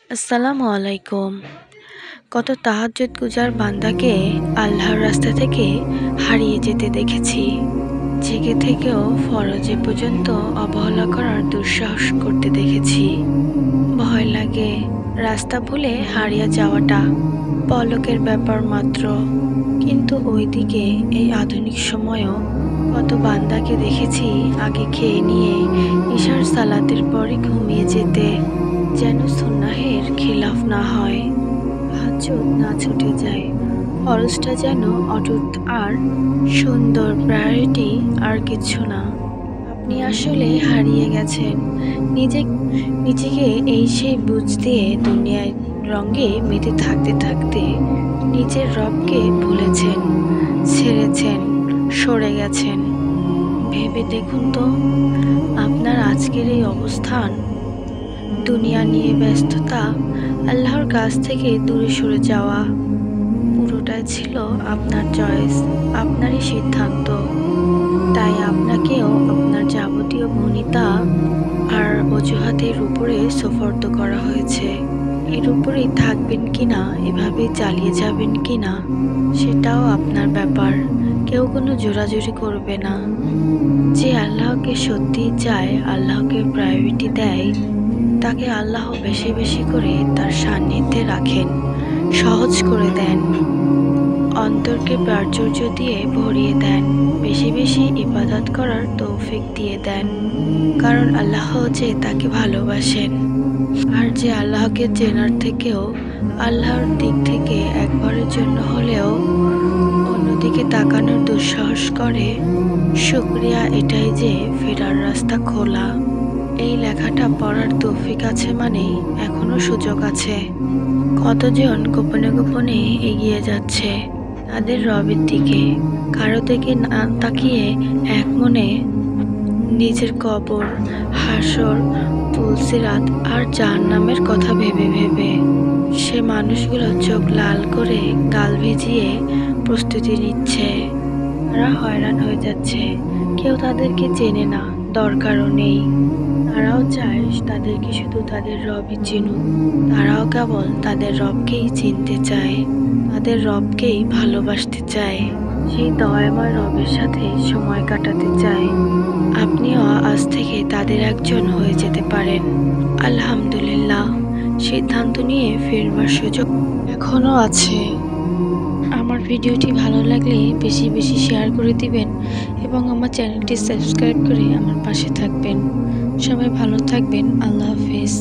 আসসালামু আলাইকুম। কত তাহাজ্জুদ গুজার বান্দাকে আল্লাহর রাস্তা থেকে হারিয়ে যেতে দেখেছি। জেগে থেকেও ফরজে পর্যন্ত অবহেলা করার দুঃসাহস করতে দেখেছি। ভয় লাগে রাস্তা ভুলে হারিয়ে যাওয়াটা পলকের ব্যাপার মাত্র। কিন্তু ওইদিকে এই আধুনিক সময়েও কত বান্দাকে দেখেছি আগে খেয়ে নিয়ে ইশার সালাতের পরই ঘুমিয়ে যেতে, যেন সুন্নাহের খিলাফ না হয়, তাহাজ্জুদ না ছুটে যায়, ফরজটা যেন অটুট আর সুন্দর, প্রায়োরিটি আর কিছু না। আপনি আসলে হারিয়ে গেছেন নিজেকে এই সেই বুঝ দিয়ে দুনিয়ায় রঙে মেতে থাকতে থাকতে নিজের রবকে ভুলেছেন, ছেড়েছেন, সরে গেছেন। ভেবে দেখুন তো, আপনার আজকের এই অবস্থান, দুনিয়া নিয়ে ব্যস্ততা, আল্লাহর কাছ থেকে দূরে সরে যাওয়া, পুরোটাই ছিল আপনার চয়েস, আপনারই সিদ্ধান্ত। তাই আপনাকেও আপনার যাবতীয় ভনিতা আর অজুহাতের উপরে সোপর্দ করা হয়েছে। এর উপরেই থাকবেন কিনা, এভাবে চালিয়ে যাবেন কিনা, সেটাও আপনার ব্যাপার। কেউ কোনো জোরাজুরি করবে না। যে আল্লাহকে সত্যিই চায়, আল্লাহকে প্রায়োরিটি দেয়, তাকে আল্লাহ বেশি বেশি করে তার সান্নিধ্যে রাখেন, সহজ করে দেন, অন্তরকে প্রাচুর্য দিয়ে ভরিয়ে দেন, বেশি বেশি ইবাদত করার তৌফিক দিয়ে দেন। কারণ আল্লাহ যে তাকে ভালোবাসেন। আর যে আল্লাহকে চেনার থেকেও আল্লাহর দিক থেকে একবারের জন্য হলেও অন্যদিকে তাকানোর দুঃসাহস করে, শুকরিয়া এটাই যে ফেরার রাস্তা খোলা। এই লেখাটা পড়ার তৌফিক আছে মানেই এখনো সুযোগ আছে। কতজন গোপনে গোপনে এগিয়ে যাচ্ছে তাদের রবের দিকে, কারো দিকে না তাকিয়ে এক মনে নিজের কবর, হাসর, পুলসিরাত আর জাহান্নামের কথা ভেবে ভেবে সে মানুষগুলো চোখ লাল করে গাল ভিজিয়ে প্রস্তুতি নিচ্ছে। তারা হয়রান হয়ে যাচ্ছে, কেউ তাদেরকে চেনে না, দরকারও নেই। তারাও চায় তাদেরকে শুধু তাদের রবই চিনুক। তারাও কেবল তাদের রবকেই চিনতে চায়, তাদের রবকেই ভালোবাসতে চায়, সেই দয়াময় রবের সাথে সময় কাটাতে চায়। আপনিও আজ থেকে তাদের একজন হয়ে যেতে পারেন। আলহামদুলিল্লাহ, সিদ্ধান্ত নিয়ে ফিরবার সুযোগ এখনও আছে। আমার ভিডিওটি ভালো লাগলে বেশি বেশি শেয়ার করে দিবেন এবং আমার চ্যানেলটি সাবস্ক্রাইব করে আমার পাশে থাকবেন। সবাই ভালো থাকবেন। আল্লাহ হাফেজ।